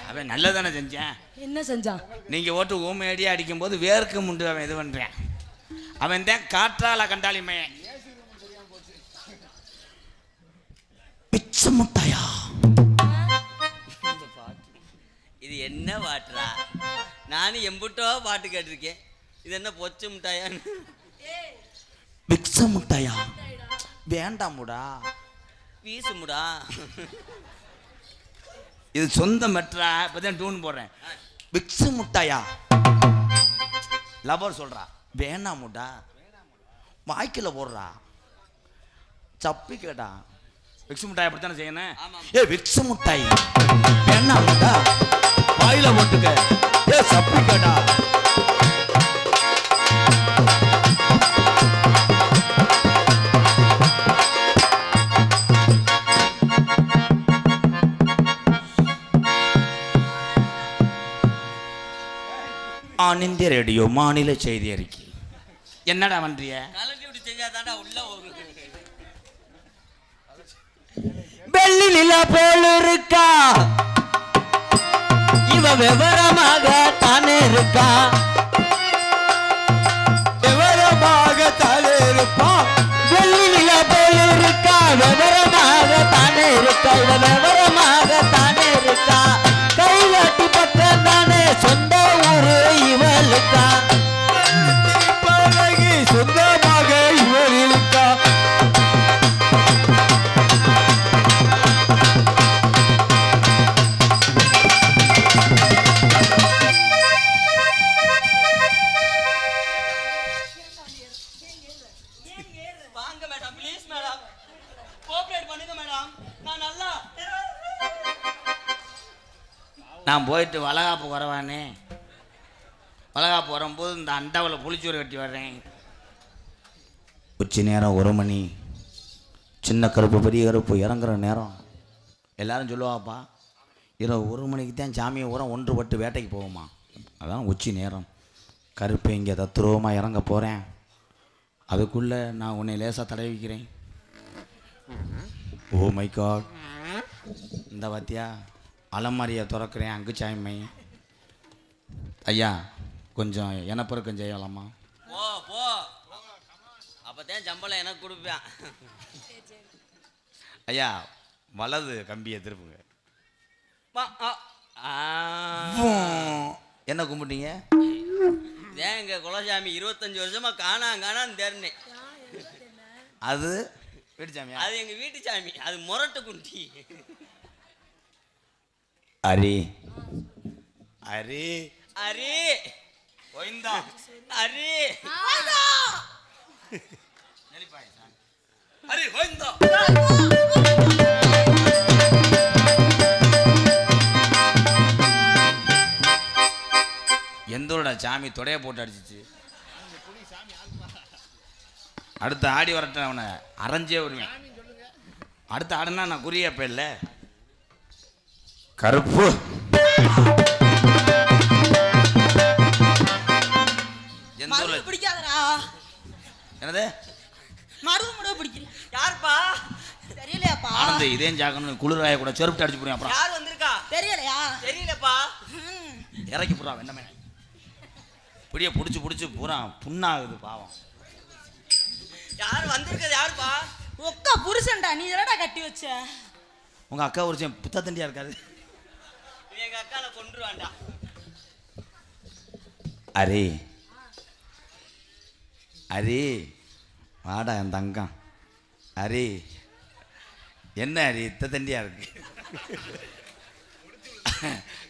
அவன் நல்லதானே செஞ்சேன். என்ன செஞ்சான்? நீங்கள் ஓட்டு ஊமையடியாக அடிக்கும்போது வேர்க்கு முண்டு அவன் இது பண்ணுறேன். அவன் தான் காற்றால கண்டாளிமே. பிச்சை முட்டாயா? இது என்ன பாட்டுறா? நானும் எம்புட்டோ பாட்டு கேட்டிருக்கேன். இது என்ன பொச்சை முட்டாயான்னு? பிக்ஸ முட்டாயா? வேண்டாமுடா, வீசுமுடா. இது சொந்த மெட்ரா. இப்போதான் டூன் போடுறேன். பிக்ஸு முட்டாயா? லவர் சொல்கிறா. வேணாமுடா, வாய்க்கில் போடுறா, சப்பி கேட்டா. விக்ஸு முட்டாய் அப்படித்தானே செய்யணும். ஏ விக்ஸு முட்டாய் வேணாமுடா, வாயில போட்டுக்க. ஏ சப்பி கேட்டா. ஆல் இந்திய ரேடியோ மாநில செய்தி அறிக்கை. என்னடா பண்றிய? கலட்டி விட்டு செஞ்சாதான்டா உள்ள போகும். வெள்ளி நிலா போல இருக்கா, இவ விவரமாக தானே இருக்கா, விவரமாக தானே இருப்பா. வெள்ளி நிலா போல இருக்கா, விவரமாக தானே இருக்கா, இவ விவரமாக தானே இருக்கா. கைகாட்டி பக்கம் தானே சொந்த ஊரு இவளுக்கா, பழகி சொந்தமாக இவள் இருக்கா. வாங்க மேடம், ப்ளீஸ் மேடம், கோஆபரேட் பண்ணுங்க மேடம். நான் நல்லா நான் போயிட்டு வளகாப்பு வரவானே, வளகாப்பு வரும்போது இந்த அண்டாவில் புளிச்சோறு கட்டி வர்றேன். உச்சி நேரம் 1 மணி, சின்ன கருப்பு பெரிய கருப்பு இறங்குற நேரம். எல்லாரும் சொல்லுவாப்பா, இரவு 1 மணிக்கு தான் சாமியை உரம் ஒன்றுபட்டு வேட்டைக்கு போகுமா. அதான் உச்சி நேரம். கருப்பு இங்கே தத்துருவமாக இறங்க போகிறேன். அதுக்குள்ளே நான் உன்னை லேசாக தடவிக்கிறேன். ஓ மை காட், இந்த வாத்தியா அலமாரியை திறக்கிறேன். அங்கு சாய்மை ஐயா கொஞ்சம் எனப்பெருக்கம் செய்யலாமா? போ போ, அப்பதான் சம்பளம் எனக்கு கொடுப்பேன். ஐயா வலது கம்பியை திருப்புங்க. என்ன கும்பிட்டீங்க? ஏன் எங்க குலசாமி 25 வருஷமா காணான்னு தேர்னேன். அது வீட்டு சாமியா? அது எங்க வீட்டு சாமி, அது முரட்டு குண்டி. அரி அரி அரி ஒய்ந்தா அரி அரி ஒய்ந்தா. எந்தோட சாமி தொடைய போட்டு அடிச்சிச்சு. அடுத்த ஆடி வரட்ட அவனை அரைஞ்சே வருவேன். அடுத்த ஆடுனா நான் குறியப்ப இல்லை. கருப்பு எந்த பிடிக்காதடா, என்னது மருது பிடிக்கல. யாருப்பா? தெரியலையாப்பா? ஆனந்த் இதேம் ஜாக்கணும் குளிராய கூட செருப்பு அடிச்சு போடுவேன். அப்புறம் யார் வந்திருக்கா? தெரியலையா? தெரியலப்பா. இறக்கி போடுறா வெண்ணமே. பிடிய பிடிச்சி பூரா புண்ணாகுது பாவம். யார் வந்திருக்கிறது? யாருப்பா? ஒக்கா புருஷன்டா, நீ என்னடா கட்டி வச்ச? உங்க அக்கா ஒரு புத்த தண்டியா இருக்காது. எங்க அக்கால கொன்றுவான்டா. அரே அரே வாடா என் தங்கம். அரே என்ன அரே இத்த தண்டியா இருக்கு.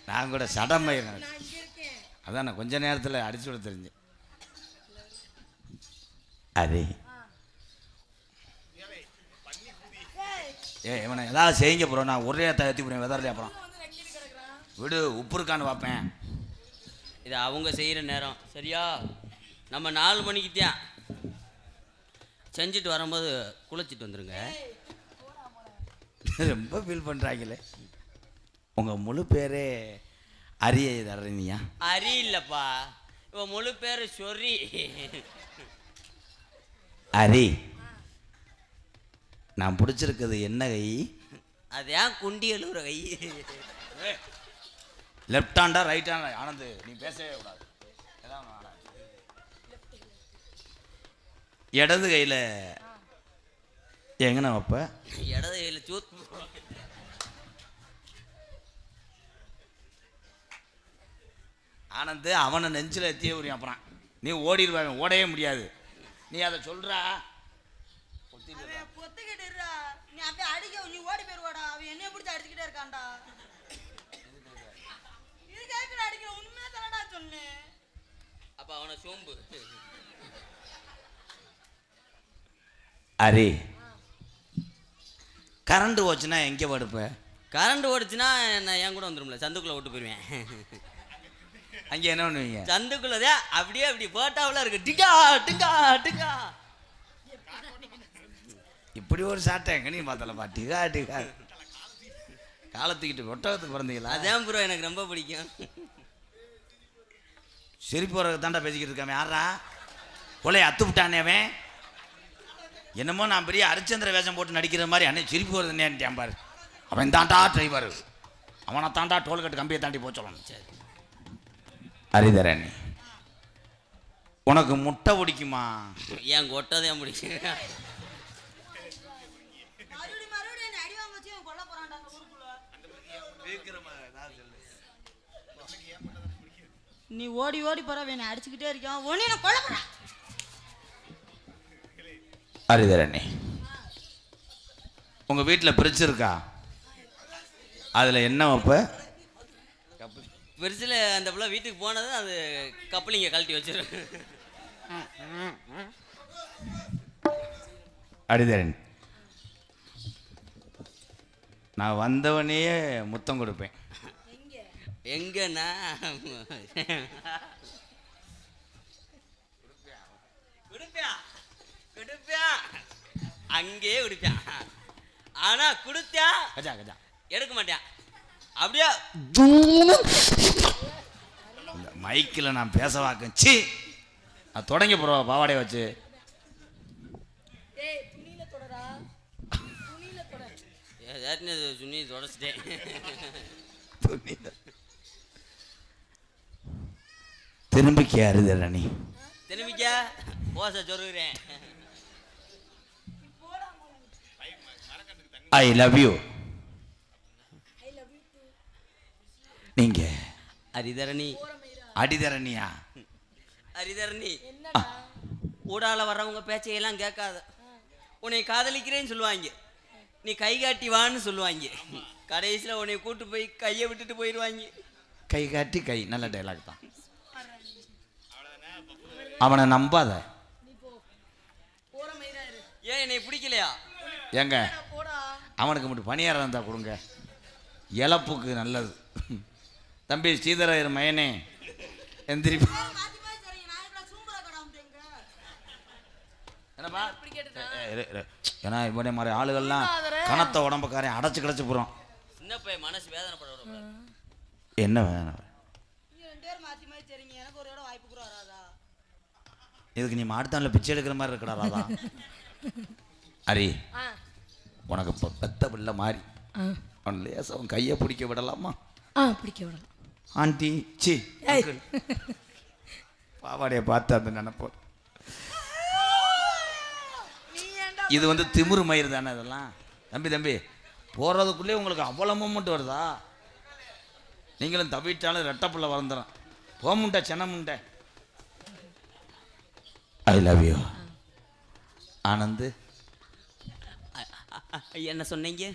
நான் கூட சடம்பயிறேன். அதான் நான் கொஞ்ச நேரத்தில் அடிச்சு விட தெரிஞ்சேன். அரே இவனை ஏதாவது செய்யுங்க போகிறோம். நான் ஒரே தகர்த்தி போடுவேன் வெதர்லையே. அப்புறம் விடு உப்பு இருக்கான்னு பார்ப்பேன். இது அவங்க செய்கிற நேரம் சரியா? நம்ம 4 மணிக்கு தான் செஞ்சுட்டு வரும்போது குளிச்சுட்டு வந்துருங்க. ரொம்ப ஃபீல் பண்ணுறாங்களே. உங்கள் முழு பேரே அரிய தரணியா? அரி இல்லைப்பா, இவன் முழு பேர் சொரி. அரி நான் பிடிச்சிருக்குது என்ன கை? அது ஏன் குண்டி எழுவுற கை? லெஃப்ட் ஹேண்டா ரைட் ஹேண்டா? ஆனந்த் நீ பேசவே கூடாது. இடது கையில் எங்கண்ணா வைப்ப? இடது கையில் சூத். ஆனந்த் அவனை நெஞ்சில் எத்தியே உரியும். அப்புறம் நீ ஓடிடுவாங்க, ஓடவே முடியாது. நீ அதை சொல்கிறா பொத்துக்கிட்டுறா, நீ அப்படியே அடிக்க, நீ ஓடி போயிருவாடா. அவன் என்னைய பிடிச்சி அடிச்சுக்கிட்டே இருக்கான்டா. இது கேட்கற அடிக்கிற உண்மையா தானடா சொன்னேன். அப்போ அவனை சோம்பு. அரே கரண்ட் போச்சுன்னா எங்கே படுப்ப? கரண்ட் ஓடிச்சுன்னா நான் என் கூட வந்துடும்ல, சந்துக்குள்ளே விட்டு போயிடுவேன். அங்கே என்ன பண்ணுவீங்க? சந்துக்குள்ளதே அப்படியே அப்படி போட்டாவில் இருக்கு. Dinka Dinka Dinka. இப்படி ஒரு சாட்டை எங்கனையும் பார்த்தலப்பா. டிகா டிகா காலத்துக்கிட்டு ஒட்டகத்துக்கு பிறந்தீங்களா? அதான் ப்ரோ எனக்கு ரொம்ப பிடிக்கும். சிரிப்பு வர தாண்டா பேசிக்கிட்டு இருக்காம யாரா கொலையை அத்து விட்டானே அவன். என்னமோ நான் பெரிய ஹரிச்சந்திர வேஷம் போட்டு நடிக்கிற மாதிரி அண்ணே சிரிப்பு வருதுன்னே பாரு. அவன் தாண்டா டிரைவர், அவனை தாண்டா டோல்கட்டு கம்பியை தாண்டி போக சொல்லணும். சரி ஹரிதரணி, உனக்கு முட்டை பிடிக்குமா? என் கொட்டதே பிடிக்கும். நீ ஓடி ஓடி போற என்னை அடிச்சுக்கிட்டே இருக்கான். ஒன்னு நான் கொல்ல போறேன். ஹரிதரணி, உங்க வீட்டில் பிரிட்ஜ் இருக்கா? அதுல என்ன வைப்ப? பெருசில் அந்த பிள்ளை வீட்டுக்கு போனது அது கப்பலிங்க கழட்டி வச்சிரு. ஹரிதரணி, நான் வந்தவனையே முத்தம் கொடுப்பேன். எங்கன்னா குடுப்பியா அங்கேயே குடிப்பான். ஆனா குடுத்தா கஜா கஜா எடுக்க மாட்டேன். அப்படியே இந்த மைக்கில் நான் பேச வாக்கேன். சி, நான் தொடங்கி போடுவா பாவாடையை வச்சு. சுனி தொடச்சிட்டேன். திரும்பிக்க ஹரிதரணி, திரும்பிக்க ஓசை சொல்லுறேன். ஐ லவ் யூ. நீங்க ஹரிதரணி. அடிதரணியா? ஹரிதரணி, ஊடால வர்றவங்க பேச்சையெல்லாம் கேட்காத. உன்னை காதலிக்கிறேன்னு சொல்லுவாங்க, நீ கை காட்டி வான்னு சொல்லுவாங்க. கடைசியில் உன்னை கூட்டு போய் கையை விட்டுட்டு போயிடுவாங்க. கை காட்டி கை, நல்ல டைலாக் தான். அவனை நம்பாத. ஏன் என்னை பிடிக்கலையா? ஏங்க, அவனுக்கு மட்டும் பணியாரம் இருந்தா கொடுங்க, இழப்புக்கு நல்லது. தம்பி ஸ்ரீதர மயனே எந்திரி. ஏன்னா இவனே மாதிரி ஆளுகள்லாம் கனத்த உடம்புக்காரையும் அடைச்சு கிடச்சி போகிறோம். சின்ன பையன் மனசு வேதனைப்பட. என்ன வேணும்? இதுக்கு நீ மாட்டுத்தானில் பிச்சை எடுக்கிற மாதிரி இருக்கடா ராதா. ஹரி, உனக்கு இப்போ பெத்த பிள்ளை மாதிரி அவன் லேச அவன் கையை பிடிக்க விடலாமா? பிடிக்க விடலாம். ஆண்டி சி பாவாடையை பார்த்து அந்த நினைப்போம். இது வந்து திமிரு மயிர் தானே இதெல்லாம். தம்பி தம்பி, போகிறதுக்குள்ளே உங்களுக்கு அவ்வளோ மூமெண்ட் வருதா? நீங்களும் தவிட்டாலும் ரெட்டப்புள்ள வளர்ந்துடும். போமுண்டை சென்னமுண்டை. I love you. ஆனந்து, என்ன சொன்னீங்க?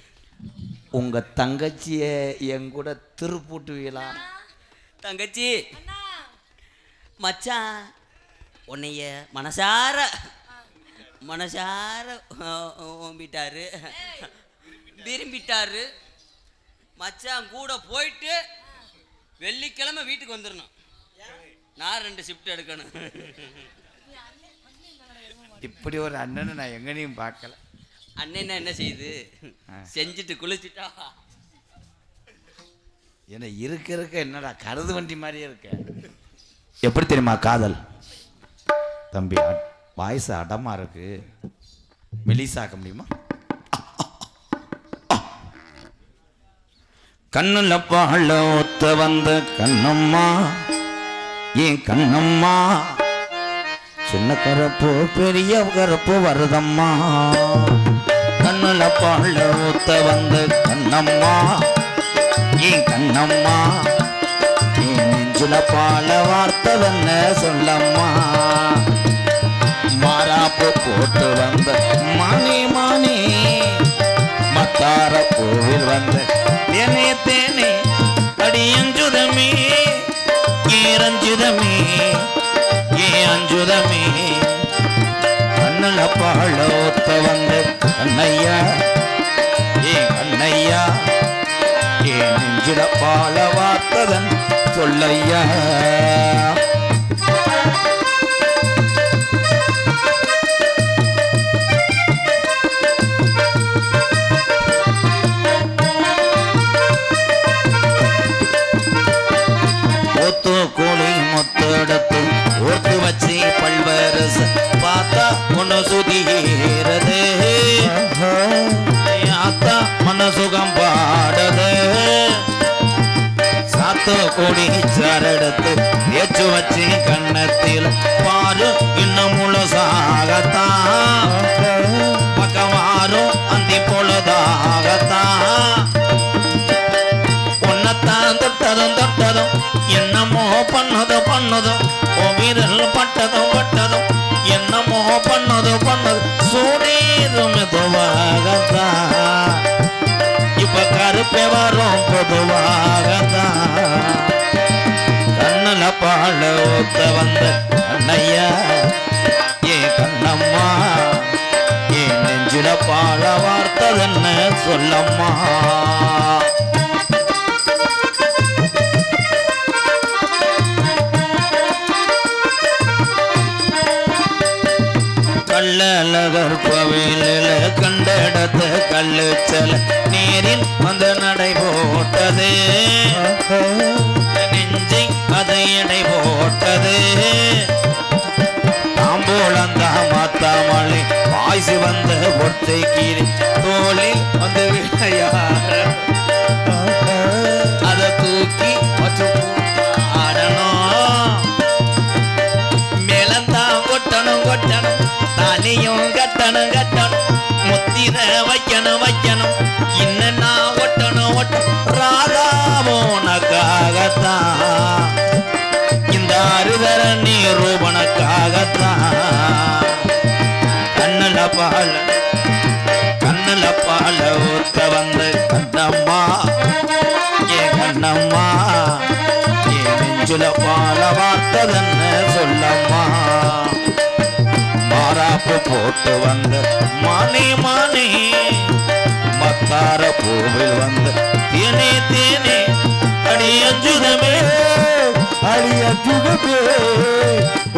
உங்க தங்கச்சியை என் கூட திருப்பூட்டுவீங்களா? தங்கச்சி மச்சான் உன்னைய மனசார ஓம்பிட்டாரு, விரும்பிட்டாரு. மச்சான் கூட போயிட்டு வெள்ளிக்கிழமை வீட்டுக்கு வந்துடணும். நான் 2 ஷிஃப்ட் எடுக்கணும். இப்படி ஒரு அண்ணனை நான் எங்கனையும் பார்க்கல. அண்ணன் என்ன செய்யுது? செஞ்சுட்டு குளிச்சுட்டா என்ன இருக்க என்னடா கருது வண்டி மாதிரியே இருக்க. எப்படி தெரியுமா காதல்? தம்பி வாய்ஸ் அடமா இருக்கு, மெலிசாக்க முடியுமா? கண்ணுல பாழ ஒத்த வந்த கண்ணம்மா, ஏன் கண்ணம்மா, சின்ன கருப்பு பெரிய கருப்பு வருதம்மா. கண்ணுல பாழ ஒத்த வந்த கண்ணம்மா, ஏன் கண்ணம்மா, ஏன் நெஞ்சுல பால வார்த்ததென்ன சொல்லம்மா. மாறாப்பு போட்டு வந்த மானே மானே, மத்தார கோவில் வந்த தேனே தேனே, அடியஞ்சுதமே ஏரஞ்சுதமே ஏ அஞ்சுதமே. கண்ணுல பாழ ஒத்த வந்த கண்ணையா, ஏ கண்ணையா, ஏ நெஞ்சில பால வார்த்ததன் சொல்லையா. கோலி முத்தெடுத்த கொடி சரெடுத்து ஏச்சு வச்சு கண்ணத்தில் பாரு இன்னும் முழுசாகத்தான் பக்கமாறும் அந்தி பொழுதாகத்தான் உன்னத்தான் தொட்டதும் தொட்டதும் என்னமோ பண்ணதும் விரல் பட்டதும் என்னமோ பண்ணது சூடேறும் மெதுவாகத்தான் இப்ப கருப்பே வரும் பொதுவாகத்தான் கண்ணுல பாழ ஊத்த வந்த கண்ணையா ஏ கண்ணம்மா ஏன் நெஞ்சில பாழ வார்த்ததென்ன சொல்லம்மா கள்ளழகர் கோவிலில் கண்டெடுத்த கல்லுச்சல நீரில் வந்து நடை போட்டது நெஞ்சை அதை எடை போட்டது தாம்பூலந்தா மாத்தாமலை வாய்ஸ் வந்த ஒற்றை கீரி தோளில் வந்து விளையாட அதை தூக்கி வச்சு ஆடணும் மேலந்தான் கொட்டணும் தாலியும் கட்டணும் முத்திர வைக்கணும் இன்னும் நான் ஒட்டணும் ராதாவோனக்காகத்தான் இந்த அறுதர நீரூபனுக்காகத்தான் கண்ணுல பால ஊத்த வந்து கண்ணம்மா ஏ கண்ணம்மா ஏ நெஞ்சுல பால வார்த்ததென்ன சொல்லம்மா மாறாப்பு போட்டு வந்த மானே மத்தார பூவில் வந்த தேனே அடி அஞ்சுதமே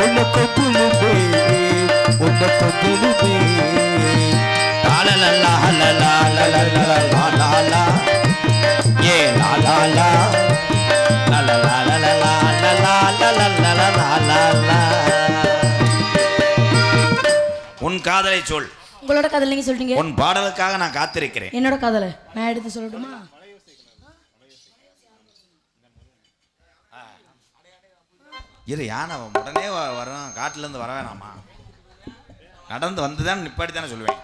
உன்னை கொத்துலுமே ஏ லாலா உன் காதலை சொல். உங்களோட காதல் நீங்க சொல்றீங்க. உன் பாடலுக்காக நான் காத்திருக்கிறேன். என்னோட காதலை நான் எடுத்து சொல்லட்டுமா? இரு யானை உடனே வரும், காட்டுல இருந்து வர வேணாமா? நடந்து வந்துதான் நிப்பாட்டி தானே சொல்லுவேன்.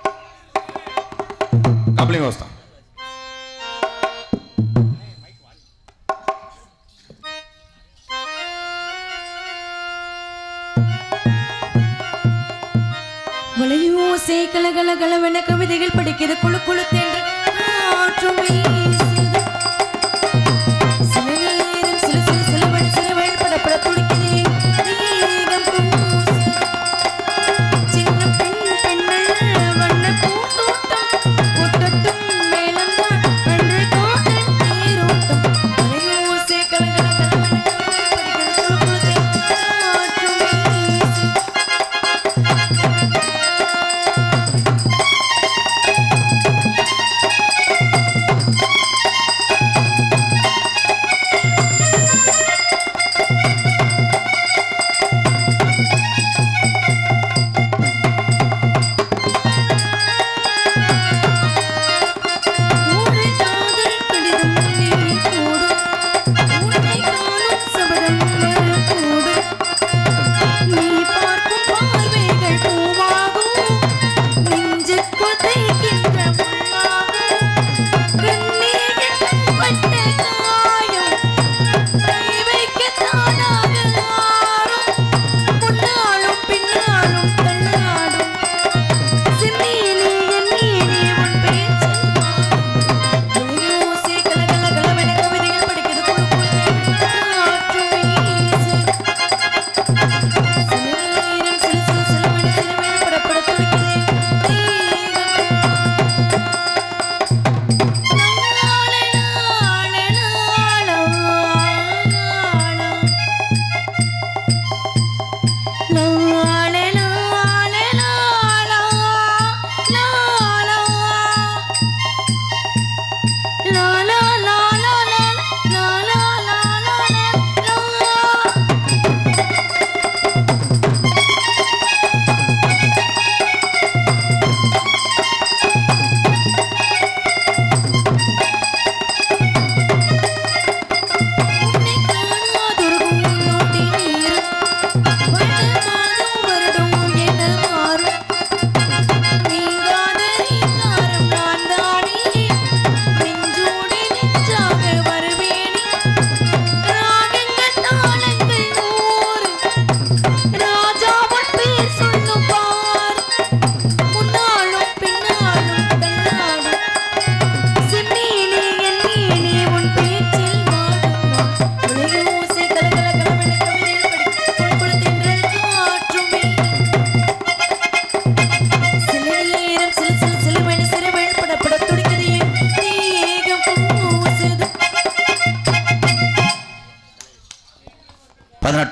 கப்ளிங் வஸ்தான் வளையோசை கலகலகலவென கவிதைகள் படிக்கிறது குழு குழு தென்று ஆற்றும் வீசுது. சில நேரம் சில சில சிலவழி சிலவழி படப்பட துடிக்கிறேன் மேகம் பூசுது. சின்ன பெண்ணல்ல வண்ண பூந்தோட்டம் கூட்டட்டும் மேலந்தான் அன்று காதல் நீரோட்டம். வளையோசை கலகலகலவென கவிதைகள் படிக்கிறது குழு குழு தென்று ஆற்றும் வீசுது.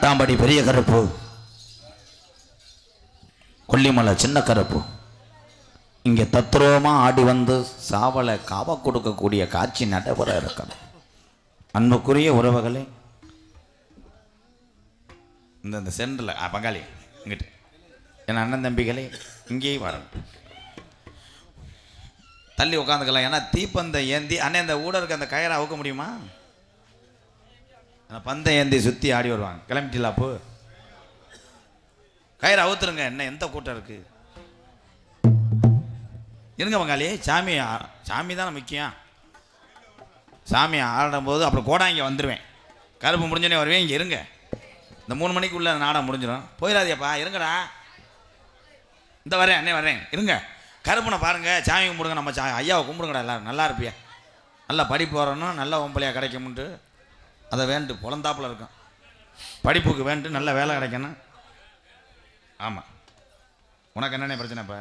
18 பெரிய கருப்பு, கொல்லிமலை சின்ன கருப்பு இங்கே தத்ரூபமாக ஆடி வந்து சாவலை காவ கொடுக்கக்கூடிய காட்சி நடைபெற இருக்கணும். அன்புக்குரிய உறவுகளே, இந்த சென்டரில் பங்காளி இங்கிட்டு என் அண்ணன் தம்பிகளே இங்கேயும் வரணும், தள்ளி உட்காந்துக்கலாம். ஏன்னா தீப்பந்தை ஏந்தி அண்ணன் இந்த ஊட இருக்க அந்த கயிறை அவுக்க முடியுமா? பந்தை ஏந்தி சுற்றி ஆடி வருவாங்க. கிளம்பிட்டீங்களா? அப்போ கயிறு அவுத்துருங்க. என்ன எந்த கூட்டம் இருக்குது? இருங்க பங்காளி, சாமி தானே முக்கியம். சாமி ஆடும்போது அப்புறம் கோடாங்க வந்துடுவேன். கருப்பு முடிஞ்சோடனே வருவேன். இங்கே இருங்க, இந்த 3 மணிக்குள்ளே நாடகம் முடிஞ்சிடும். போயிடாதியப்பா, இருங்கடா. இந்த வரேன் அண்ணே, வரேன், இருங்க. கருப்புனை பாருங்கள், சாமி கும்பிடுங்க. நம்ம ஐயாவை கும்பிடுங்கடா. எல்லோரும் நல்லா இருப்பியா, நல்லா படிப்பு வரணும், நல்ல ஒம்பளையாக கிடைக்கும்ட்டு அதை வேண்டு பொழந்தாப்பில் இருக்கும். படிப்புக்கு வேண்டு நல்ல வேலை கிடைக்கணும். ஆமாம், உனக்கு என்னென்ன பிரச்சனை இப்போ?